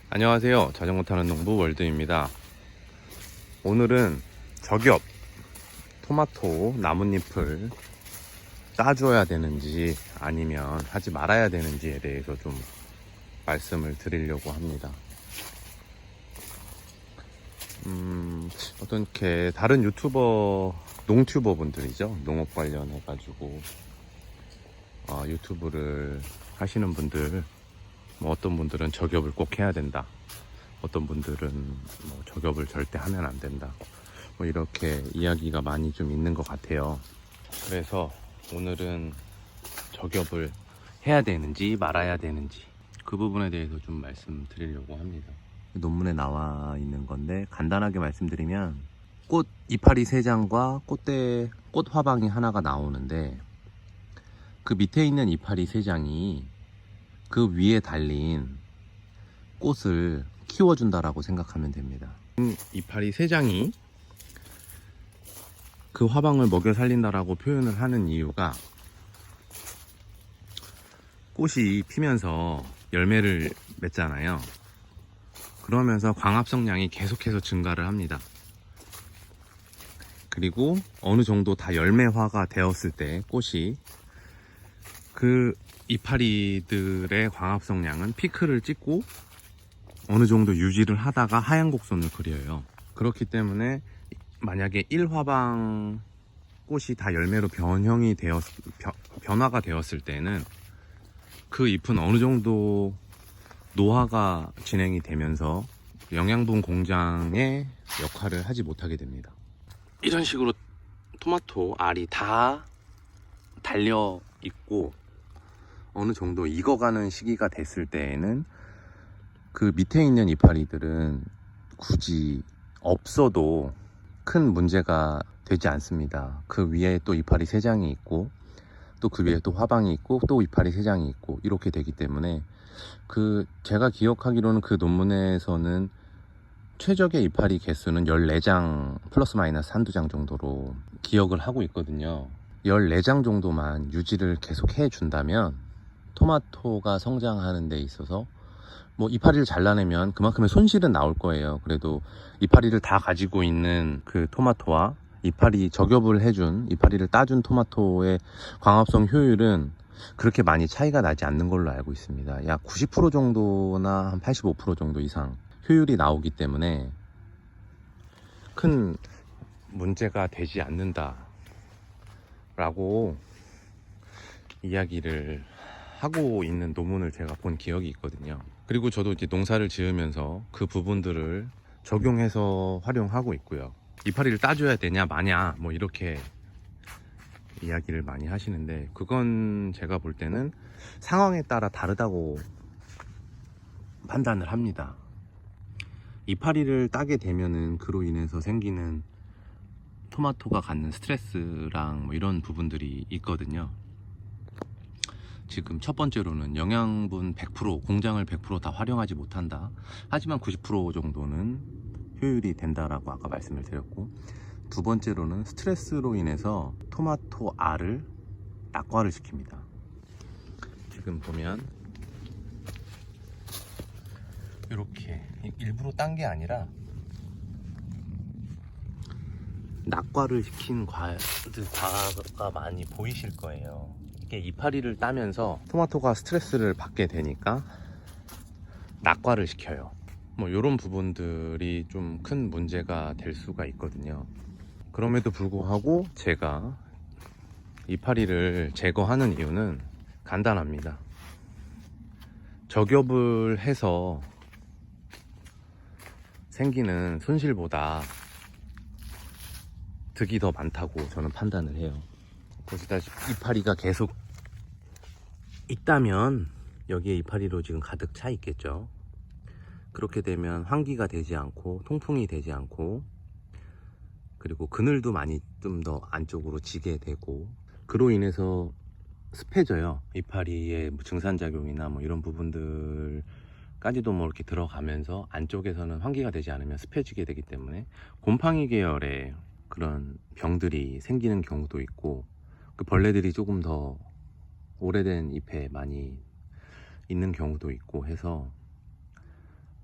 안녕하세요. 자전거 타는 농부 월드입니다. 오늘은 저겹 토마토 나뭇잎을 따줘야 되는지 아니면 하지 말아야 되는지에 대해서 좀 말씀을 드리려고 합니다. 어떻게 다른 농튜버 분들이죠. 농업 관련해가지고 유튜브를 하시는 분들, 뭐 어떤 분들은 저겹을 꼭 해야 된다, 어떤 분들은 뭐 저겹을 절대 하면 안 된다, 뭐 이렇게 이야기가 많이 좀 있는 것 같아요. 그래서 오늘은 저겹을 해야 되는지 말아야 되는지 그 부분에 대해서 좀 말씀드리려고 합니다. 논문에 나와 있는 건데 간단하게 말씀드리면 꽃 이파리 3장과 꽃 화방이 하나가 나오는데 그 밑에 있는 이파리 3장이 그 위에 달린 꽃을 키워준다라고 생각하면 됩니다. 이파리 3장이 그 화방을 먹여 살린다라고 표현을 하는 이유가 꽃이 피면서 열매를 맺잖아요. 그러면서 광합성량이 계속해서 증가를 합니다. 그리고 어느 정도 다 열매화가 되었을 때 꽃이 그 이파리들의 광합성량은 피크를 찍고 어느 정도 유지를 하다가 하얀 곡선을 그려요. 그렇기 때문에 만약에 1화방 꽃이 다 열매로 변화가 되었을 때는 그 잎은 어느 정도 노화가 진행이 되면서 영양분 공장의 역할을 하지 못하게 됩니다. 이런 식으로 토마토 알이 다 달려 있고 어느 정도 익어가는 시기가 됐을 때에는 그 밑에 있는 이파리들은 굳이 없어도 큰 문제가 되지 않습니다. 그 위에 또 이파리 3장이 있고 또 그 위에 또 화방이 있고 또 이파리 3장이 있고 이렇게 되기 때문에 제가 기억하기로는 그 논문에서는 최적의 이파리 개수는 14장 플러스 마이너스 한두 장 정도로 기억을 하고 있거든요. 14장 정도만 유지를 계속 해준다면 토마토가 성장하는 데 있어서 뭐 이파리를 잘라내면 그만큼의 손실은 나올 거예요. 그래도 이파리를 다 가지고 있는 그 토마토와 저겹을 해준 이파리를 따준 토마토의 광합성 효율은 그렇게 많이 차이가 나지 않는 걸로 알고 있습니다. 약 90% 정도나 한 85% 정도 이상 효율이 나오기 때문에 큰 문제가 되지 않는다 라고 이야기를 하고 있는 논문을 제가 본 기억이 있거든요. 그리고 저도 이제 농사를 지으면서 그 부분들을 적용해서 활용하고 있고요. 이파리를 따줘야 되냐 마냐 뭐 이렇게 이야기를 많이 하시는데 그건 제가 볼 때는 상황에 따라 다르다고 판단을 합니다. 이파리를 따게 되면은 그로 인해서 생기는 토마토가 갖는 스트레스랑 뭐 이런 부분들이 있거든요. 지금 첫 번째로는 영양분 100% 공장을 100% 다 활용하지 못한다. 하지만 90% 정도는 효율이 된다라고 아까 말씀을 드렸고, 두 번째로는 스트레스로 인해서 토마토 알을 낙과를 시킵니다. 지금 보면 이렇게 일부러 딴 게 아니라 낙과를 시킨 과가 많이 보이실 거예요. 이게 이파리를 따면서 토마토가 스트레스를 받게 되니까 낙과를 시켜요. 뭐 이런 부분들이 좀 큰 문제가 될 수가 있거든요. 그럼에도 불구하고 제가 이파리를 제거하는 이유는 간단합니다. 저겹을 해서 생기는 손실보다 득이 더 많다고 저는 판단을 해요. 보시다시피 이파리가 계속 있다면 여기에 이파리로 지금 가득 차 있겠죠. 그렇게 되면 환기가 되지 않고 통풍이 되지 않고 그리고 그늘도 많이 좀 더 안쪽으로 지게 되고 그로 인해서 습해져요. 이파리의 증산작용이나 뭐 이런 부분들까지도 뭐 이렇게 들어가면서 안쪽에서는 환기가 되지 않으면 습해지게 되기 때문에 곰팡이 계열의 그런 병들이 생기는 경우도 있고 그 벌레들이 조금 더 오래된 잎에 많이 있는 경우도 있고 해서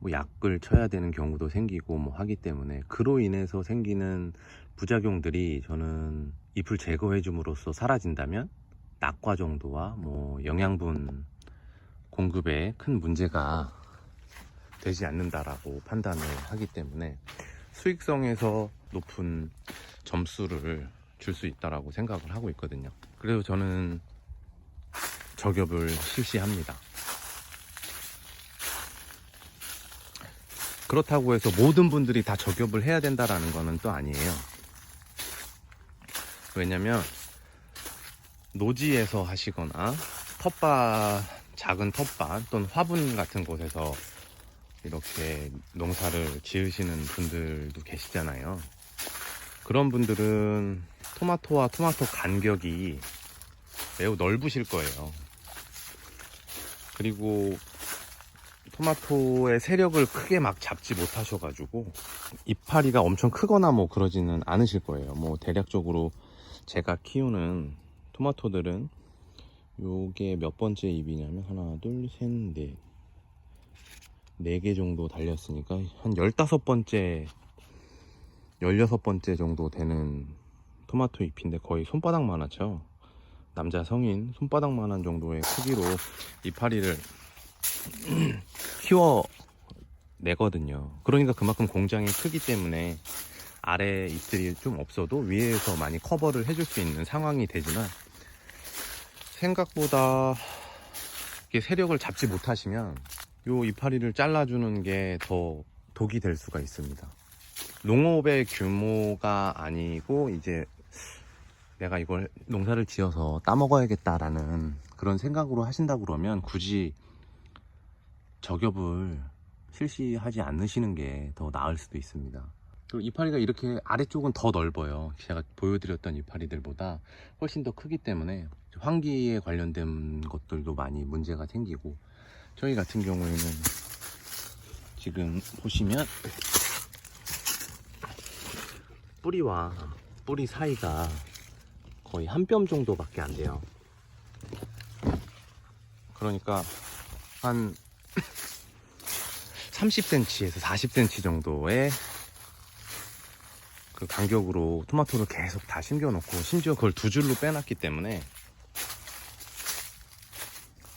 뭐 약을 쳐야 되는 경우도 생기고 뭐 하기 때문에 그로 인해서 생기는 부작용들이 저는 잎을 제거해 줌으로써 사라진다면 낙과 정도와 뭐 영양분 공급에 큰 문제가 되지 않는다라고 판단을 하기 때문에 수익성에서 높은 점수를 줄 수 있다라고 생각을 하고 있거든요. 그래서 저는 저격을 실시합니다. 그렇다고 해서 모든 분들이 다 저격을 해야 된다라는 거는 또 아니에요. 왜냐면 노지에서 하시거나 텃밭, 작은 텃밭 또는 화분 같은 곳에서 이렇게 농사를 지으시는 분들도 계시잖아요. 그런 분들은 토마토와 토마토 간격이 매우 넓으실 거예요. 그리고 토마토의 세력을 크게 막 잡지 못하셔가지고 이파리가 엄청 크거나 뭐 그러지는 않으실 거예요. 뭐 대략적으로 제가 키우는 토마토들은 요게 몇 번째 잎이냐면 하나, 둘, 셋, 넷, 4개 정도 달렸으니까 한 15번째, 16번째 정도 되는 토마토 잎인데 거의 손바닥만 하죠. 남자 성인 손바닥만한 정도의 크기로 이파리를 키워내거든요. 그러니까 그만큼 공장이 크기 때문에 아래 잎들이 좀 없어도 위에서 많이 커버를 해줄 수 있는 상황이 되지만 생각보다 이게 세력을 잡지 못하시면 요 이파리를 잘라주는 게 더 독이 될 수가 있습니다. 농업의 규모가 아니고 이제 내가 이걸 농사를 지어서 따먹어야겠다라는 그런 생각으로 하신다고 그러면 굳이 저격을 실시하지 않으시는 게 더 나을 수도 있습니다. 그리고 이파리가 이렇게 아래쪽은 더 넓어요. 제가 보여드렸던 이파리들보다 훨씬 더 크기 때문에 환기에 관련된 것들도 많이 문제가 생기고, 저희 같은 경우에는 지금 보시면 뿌리와 뿌리 사이가 거의 한 뼘 정도밖에 안 돼요. 그러니까 한 30cm에서 40cm 정도의 그 간격으로 토마토를 계속 다 심겨놓고, 심지어 그걸 2줄로 빼놨기 때문에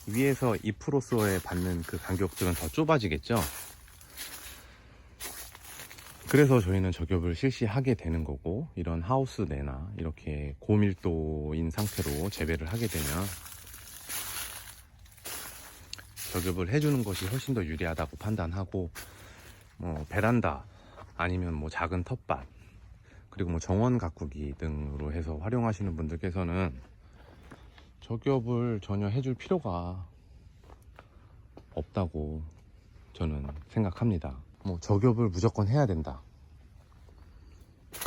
위에서 잎으로서의 받는 그 간격들은 더 좁아지겠죠. 그래서 저희는 저격을 실시하게 되는 거고, 이런 하우스 내나 이렇게 고밀도인 상태로 재배를 하게 되면 저격을 해주는 것이 훨씬 더 유리하다고 판단하고, 뭐 베란다 아니면 뭐 작은 텃밭, 그리고 뭐 정원 가꾸기 등으로 해서 활용하시는 분들께서는 저격을 전혀 해줄 필요가 없다고 저는 생각합니다. 뭐 저격을 무조건 해야 된다,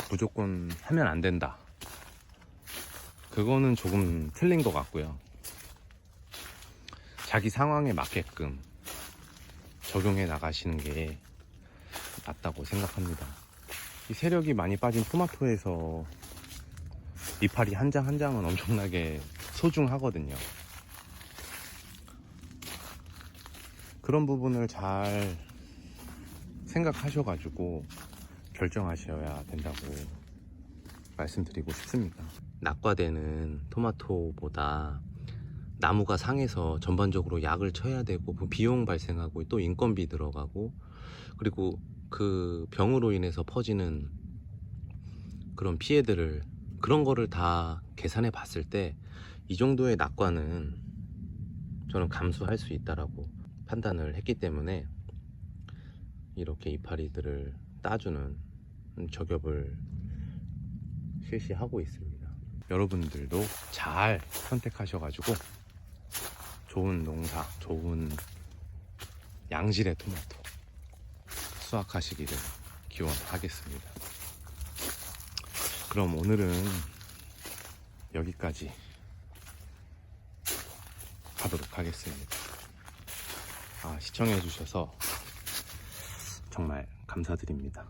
무조건 하면 안 된다, 그거는 조금 틀린 것 같고요. 자기 상황에 맞게끔 적용해 나가시는 게 낫다고 생각합니다. 이 세력이 많이 빠진 토마토에서 이파리 한 장 한 장은 엄청나게 소중하거든요. 그런 부분을 잘 생각하셔가지고 결정하셔야 된다고 말씀드리고 싶습니다. 낙과되는 토마토보다 나무가 상해서 전반적으로 약을 쳐야 되고 비용 발생하고 또 인건비 들어가고, 그리고 그 병으로 인해서 퍼지는 그런 피해들을, 그런 거를 다 계산해 봤을 때 이 정도의 낙과는 저는 감수할 수 있다라고 판단을 했기 때문에 이렇게 이파리들을 따주는 저격을 실시하고 있습니다. 여러분들도 잘 선택하셔가지고 좋은 농사, 좋은 양질의 토마토 수확하시기를 기원하겠습니다. 그럼 오늘은 여기까지 하도록 하겠습니다. 시청해 주셔서 정말 감사드립니다.